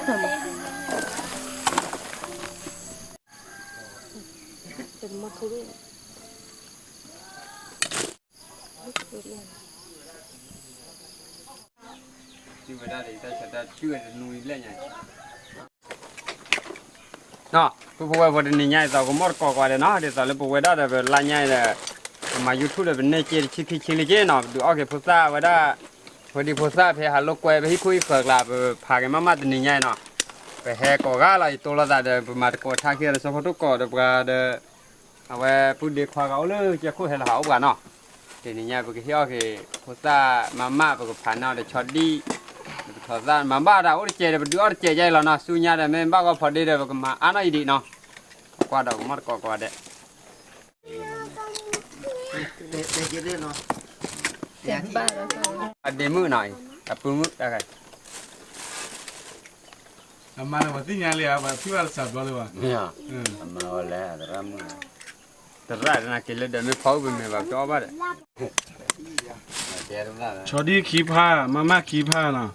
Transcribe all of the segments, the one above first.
เป็นมะขุ่นที่เวลาที่จะช่วยนุ้ยเล่นไงเนาะผู้ว่าวันนี้ง่ายต่อก็มอดก่อกว่าเลยเนาะเดี๋ยวตอนนี้ผู้ว่าได้แบบลายง่ายเลยมายูทูบเลยเป็นเนเจอร์ชิลิเจเนาะดูโอเคผู้ซาว่าได้พอดีผู้ซาไปหาลูกกวยไปให้คุยเกิดลาไปพากันมาตัวนี้ง่ายเนาะไปแหกก่อกอะไรตัวละแต่เดี๋ยวมาก่อทางที่เราสมมติก่อเดี๋ยวเดี๋ยวเอาไว้พูดเด็กควาเขาเลยจะคุยให้เราเอากันเนาะทีนี้ง่ายไปที่โอเคผู้ซามาไปกับผ่านเนาะเดี๋ยวช็อตดีทอดด้านมาบ้าเราโอ้เจเดี๋ยวดูโอ้เจใจเราเนาะสุญญาเดี๋ยวแม่บ้าก็พอดีเดี๋ยวก็มาอันนั้นดีเนาะกว่าเดี๋ยวมัดกว่าเดี๋ยวเด็กเล่นเนาะเสียงบ้าแล้วก็เดมือหน่อยกับปืนมือได้ไงมาแล้วที่งานเลยอ่ะพี่ว่าสับบ้าเลยวะเนี่ยมาแล้วแต่ละมือแต่ละนะกินเลยเดี๋ยวไม่พอเป็นแบบจ้าบ้าเลยชอดี้ขี้ผ้ามาขี้ผ้าเนาะ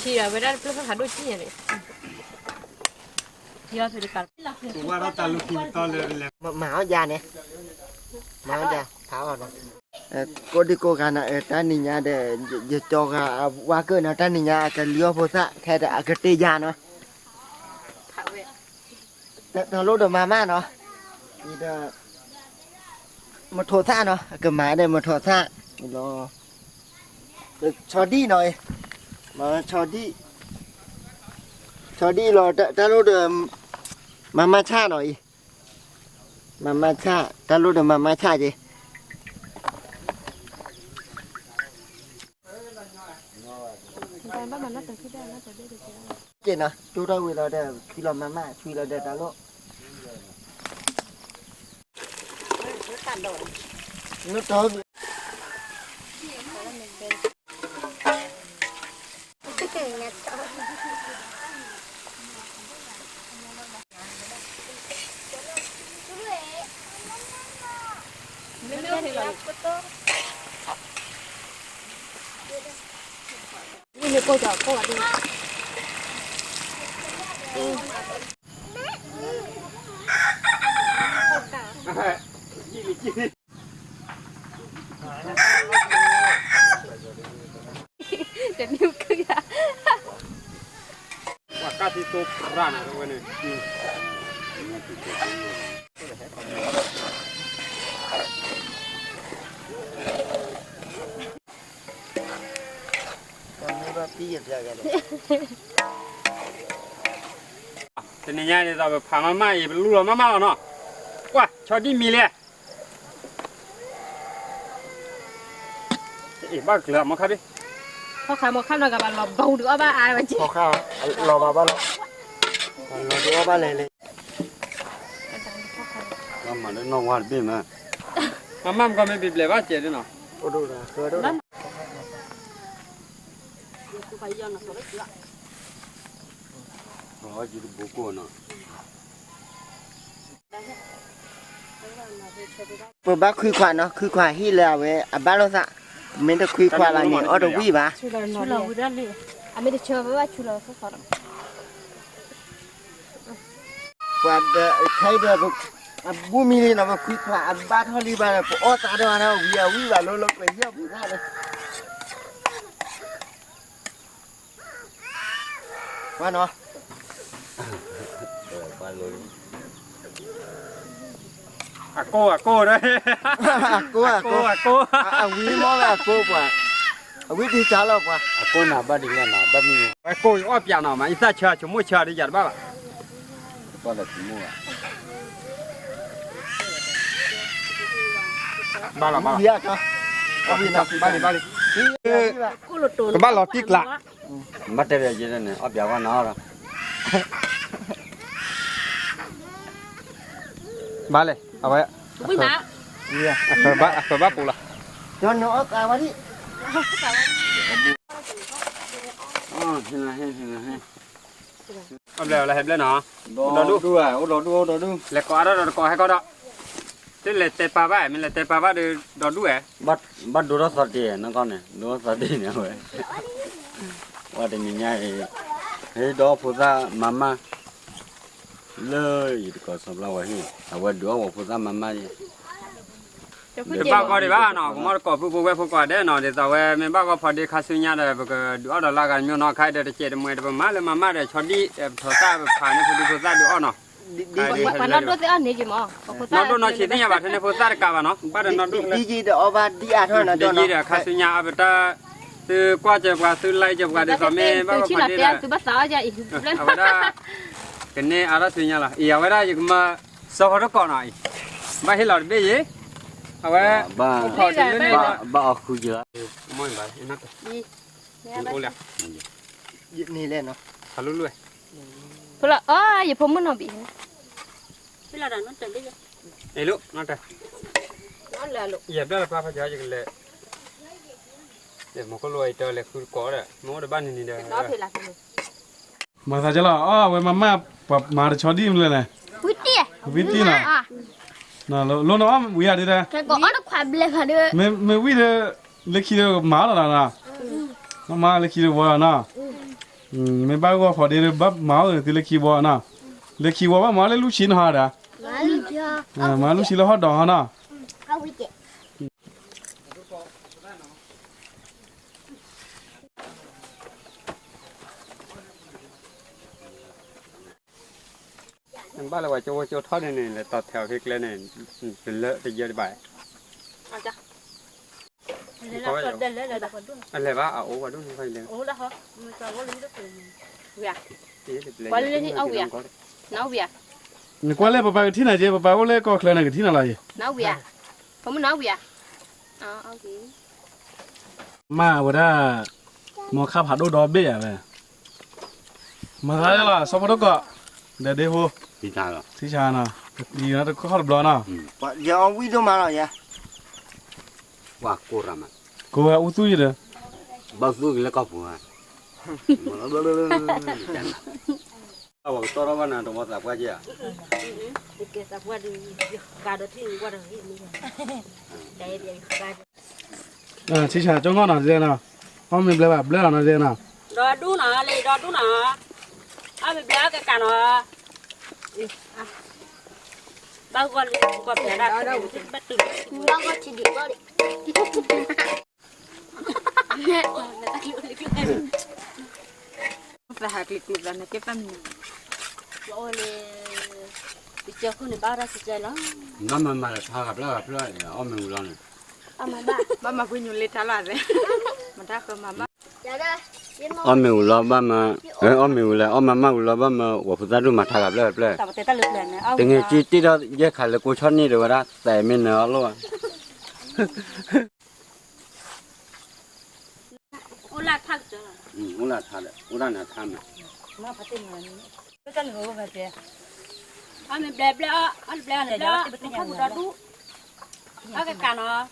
ชีอะเวลาเพื่อนหาด้วยชีอะไรชีอะสุดกันผมว่าเราตาลุกขี้ตอนเลยหมาเอายาเนี่ยหมาเอายาเท้าเนาะก็ดีก็กันนะตานี่ยาเดี๋ยวจอกว่าเกินนะตานี่ยาจะเลี้ยวโพสะแค่แต่กระเตียาเนาะแต่รถเดินมาเนาะนี่เด้อมาโทรท่าเนาะก็หมาเด้มาโทรท่านี่รอชอดี้หน่อยมาชอดี้รอแต่รถเดิมมาชาหน่อยมาชาแต่รถเดิมมาชาจีเจนนะดูเราเวลาเดิมคุยเรามาคุยเราเดินตลอดนึกถึงนี่มีโกจ่อโกอ่ะดิจะนิ้วขึ้นอ่ะว่ากาที่ตัวร้านอะไรเนี่ยพี่อยากจะกันทีนี้เนี่ยเราแบบพามาอีกเป็นลูกเรามาแล้วเนาะว้าชอดี้มีเลยอีบ้าเกลือมาครับดิพอขายหมดข้าวหน่อยกับเราเบาหรือว่าบ้าอายมันจีพอข้าวรอมาบ้านรอดูว่าบ้านเลยก็มาได้น้องวันบีมาม่ก็ไม่บีเลยว่าเจ๋ด้วยเนาะโอ้ดูนะเคยดูนะอ๋อจีดูบุกเนาะเปิดบ้านคุยควานเนาะคุยควานที่แล้วเว้ยบ้านเราสะไม่ได้คุยควานอะไรเนี่ยอ๋อดูวี่ปะชูเราวิรันเลยอ่ะไม่ได้เชื่อว่าชูเราเขาขอควานใครเด้อบุมีนี่นะมาคุยควานบ้านเขาลีบ้านโอ้ตาเด้อนะวี่บ้านลงไปเยี่ยมพี่ข้าเลยว่าเนาะอาโก้ด้วยอาโก้วิมอลอาโก้ป่ะวิธีจ้าเราป่ะอาโก้หน้าบ้านดีแล้วหน้าบ้านมีอาโก้อ้อเปียกหน่อมาอีสัตว์เชื่อชั่วโมงเชื่อได้ยัดบ้าก็ได้ชั่วโมงบ้าละเยอะจ้ะบ้าเลยก็บ้าหลอดติ๊กละมาเตะเยอะเนี่ยอ้อเปียกว่าน้อละบ้าเลยเอาไว้ไม่มาเนี่ยเคยบ้าปูละจนเนาะกาวะที่อ๋อเห็นแล้วเอาแล้วอะไรเห็นแล้วเนาะเราดูแล้วก็เราก็ให้ก็ได้ที่เลยเตะปลาบ้ามันเลยเตะปลาบ้าดูเราดูบัดดูรถสดดีนั่นก่อนเนี่ยดูรถสดดีเนี่ยเว้ยว่าแต่นี่ง่าย Hey, dog for that, Mama. Lơi, có sập lâu rồi. À, quên đũa for that, Mama. เดี๋ยวบ้าก็ได้บ้าเนาะผมว่าก็ผู้ไว้ผู้ก่อได้เนาะเดี๋ยวแต่ว่าแม่บ้าก็พอดีคาสุญญาได้ก็ดูเอาดอลลาร์กันมีเนาะใครเดี๋ยวเจ็ดมือเดี๋ยวมาเลยมาเดี๋ยวชอดีถอดตาผ่านในผู้ดีผู้ตาดูเอาเนาะ วันนั้นด้วยอันนี้กี่หมอ นอนดูนอนฉีดนี่ยังบ้านในผู้ตากาบ้าเนาะบ้านนอนดูเลย ดีเดี๋ยวเอาบาดีอาเท่านั้น ดี เนาะ เดี๋ยวคาสุญญาเอาไปตาซื้อกว่าจะกว่าซื้อไล่จะกว่าเดี๋ยวแม่บ้าก็พอดีเลย ซื้อภาษาจะอีกเล่น เอาไปได้กันนี่อะไรสุญญาล่ะอีเอาไปได้ยังมาสอบรักก่อนหน่อยไม่ให้หลอดเบี้ยเอาไว้ Ba khu giờ. ไม่ไหวนักโอ้เลย นี่แหละเนาะ ทะลุเลย พละอย่าผมมันหน่อยบี ไอ้ลูกนั่นแต่ นั่นแหละลูก เหยียบได้แล้วป้าพะเจ้าจะกันเลยเดี๋ยวมันก็รวยเจอเลยคือก่อเลยมันก็ได้บ้านนี่เด้อ น้อเพลา มาซาจะละอ๋อเว้ยมาแบบมาชอดีมันเลยนะ วิตี้ วิธีน่ะน่ะโลน้องวิอาดีเด้อ แค่ก็อันนั้นความเล็กค่ะเด้อ ไม่วิเด้อเล็กขี้เด้อมาแล้วนะมาเล็กขี้เด้อว่านะไม่บ้าก็พอดีเด้อบับมาเลยที่เล็กขี้ว่านะเล็กขี้ว่ามาเลยลูกชิ้นหาด้ะมาลูกชิ้นแล้วหอดดองนะ เอาวิตี้ บ้านเราว่าโจทอดนี่เลยตัดแถวพริกเลยนี่เป็นเลอะไปเยอะไป เอาจ้ะเดินเลยแต่คนด้วย อะไรวะเอาโอ้ว่าดูไปเลย โอ้แล้วเหรอมันจะว่าลิ้นจะเป็นเวีย ว่าเลยนี่เอาเวีย น้าเวีย นี่กว่าเลยป้าที่ไหนเจ๊ป้าว่าเลยก็เคลื่อนไหนกันที่ไหนล่ะ น้าเวียผมมันน้าเวียเอาสิ มาว่าได้มอข้าวผัดดูดอกเบี้ยเลยมาซาจะละสมมติก็เดี๋ยวโห Đi ra rồi. ที่ชานะดีนะแต่ข้าวบลอนะ เดี๋ยวเอาวิดีโอมาหน่อยยะ Qua cô ra mà. กูว่าอุ้ยเลย Bao nhiêu cái là có phụ à. À, vâng, tôi nói là đồng tập qua chưa? เกี่ยวกับว่าดูการเดินที่ว่าเดินที่นี่ได้เดี๋ยวการ ที่ชาจ้องก็น่ะเจ๊นะเขาไม่เปล่าแบบเปล่านะเจ๊นะ รอดูหน่อยเลยรอดูหน่อยเอาไปเปล่ากันกันหน่อยบางคนก็เปล่าได้ก็ไม่ตื่น เราก็ชิดิก็ดิไปหาคลิปมือกันนะเก็บแป๊บนึง โอ้เลยเจ้าคนในบ้านเราสิใจแล้ว Nó mà thao gặp nó, ôm mình luôn. เอามาบ้า บ้ามาคุยอยู่เลยตลาดเลยมันถ้าเคยมาบ้า Ôm mình lo ba mà, ôm mình là ôm mà lo ba mà, của phụ gia đình mà thao gặp nó. แต่ว่าแต่ตะลึกเลยนะเอา Từng ngày chi đó, giờ khai là cô chọn đi rồi đó, tại mình nó luôn. โอ้ลาทักจ้ะ Cũng là thao đấy, cũng là tham này. มาพัฒนาก็จะเหลือแบบเดียวเอาไปเปล่าเปล่าเอาเปล่าเปล่าเอาไปรอดูเอากันกันหน่อย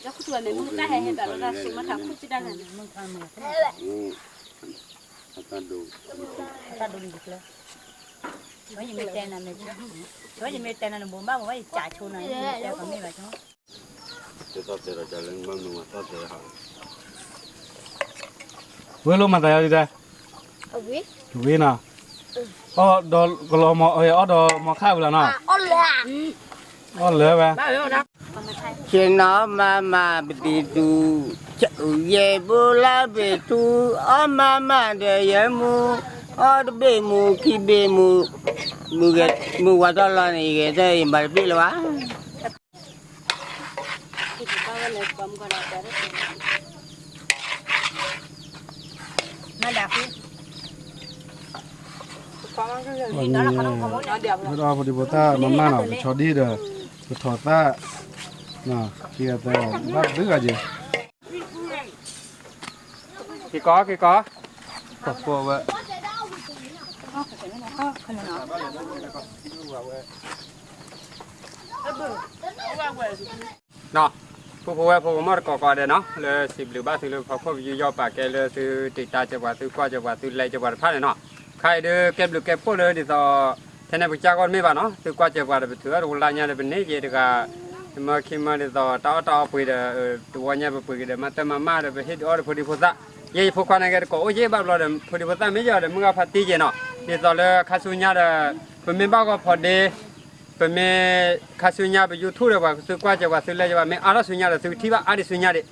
แล้วคุณตัวแม่มึงได้เห็นแบบเราสิมาทำคุณจะได้เลยมึงทำเลย Ta đủ. ถ้าดูดีเลยว่ายังไม่แต่งนั่นเลยว่ายังไม่แต่งนั่นบุญบ้าว่าจ่าชูนั่นแต่ก็ไม่แบบนั้น Cho tao chơi rồi chơi lên mâm luôn mà tao chơi hả? เว้ยลงมาแต่ยังดีเอาวิ เว้ยนะอ๋อดอก็รอมาดอมาข้าวแล้วนะ อ๋อเลย อ๋อเหลือไป บ้าแล้วนะ Khi nó mà bị tu ye bù la bị tu mà để ye mu bê mu khi bê mu mu qua đó là này cái đây mà biết là quá ที่บ้านเลยปั๊มก็ได้แต่ไม่ดักพี่ วันนี้ไม่รอพอดีโบต้ามาม่าหน่อยชอดี้เด้อจะถอดต้าน่ะเกียร์แต่บ้าดื้อจี กี่ก้อขอบคุณเว้ยเนาะผู้ว่าผู้มาก่อเด้เนาะเลย10หรือ30หรือพออยู่ยอปากแกเลยซื้อติดตาจังหวัดซื้อกว่าจังหวัดซื้อไรจังหวัดพาดเนาะใครเด้อเก็บหรือเก็บพวกเลยดิต่อท่านผู้จัดการไม่บ้าเนาะซื้อกว่าจังหวัดไปถือว่าลายเนี่ยเป็นนี่เจดีกามาคิดมาดิต่อต่อไปเด้อตัวเนี่ยไปเด้อมาแต่มาเด้อไปเฮ็ดออเดอร์พอดีพอซะ ye pokwana ga ko oje ba lo de phodi pota me ja de mu ga phati je no ni so le khasunya de peme ba ko phode peme khasunya be youtube de ba su kwa je ba su le je ba me ara sunya de su thi ba ari sunya de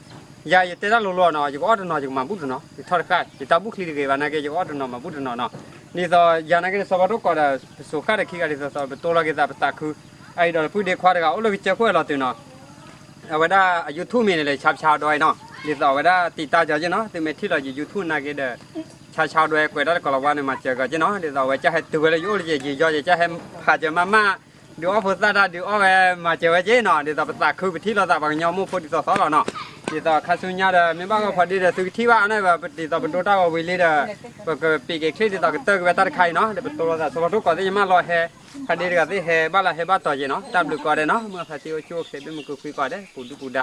ya ye te da lo lo no je ko no je ma bu no ti thor ka ti ta bu khli de ba na ke je ko no ma bu no no ni so ya na ke so ba do ko da so ka de khi ga de so to la ke ta ta khu ai do pu de khwa de ga o lo che khwa lo tu no wa da youtube me le chap cha doi no ni so wa da ti ta ja je no ti me thi lo je youtube na ke de cha doi ko da ko la wa ne ma che ga je no ni so wa cha hai tu le yo le je jo je cha hai pha je maดูออฟซาดาดูออฟมาเจอเจเนาะเดี๋ยวต่อไปตักคือไปที่เราตักบางยอมมุพอดีต่อสอเนาะเดี๋ยวต่อคาสุญญาเด้อไม่บ้าก็พอดีเด้อสุที่ว่าอันนั้นแบบเดี๋ยวต่อเป็นตัวตาก็วิลลี่เด้อก็ปีกคลิปเดี๋ยวต่อก็เตอร์ก็ไปตัดไข่เนาะเดี๋ยวเป็นตัวเราสวัสดิ์ก่อนที่จะมารอแห่พอดีก็ที่แห่บ้านละแห่บ้านต่อเจเนาะตามดูก่อนเด้เนาะเมื่อพาที่โอชูเสร็จมันก็คุยก่อนเด้ปูดูปูดา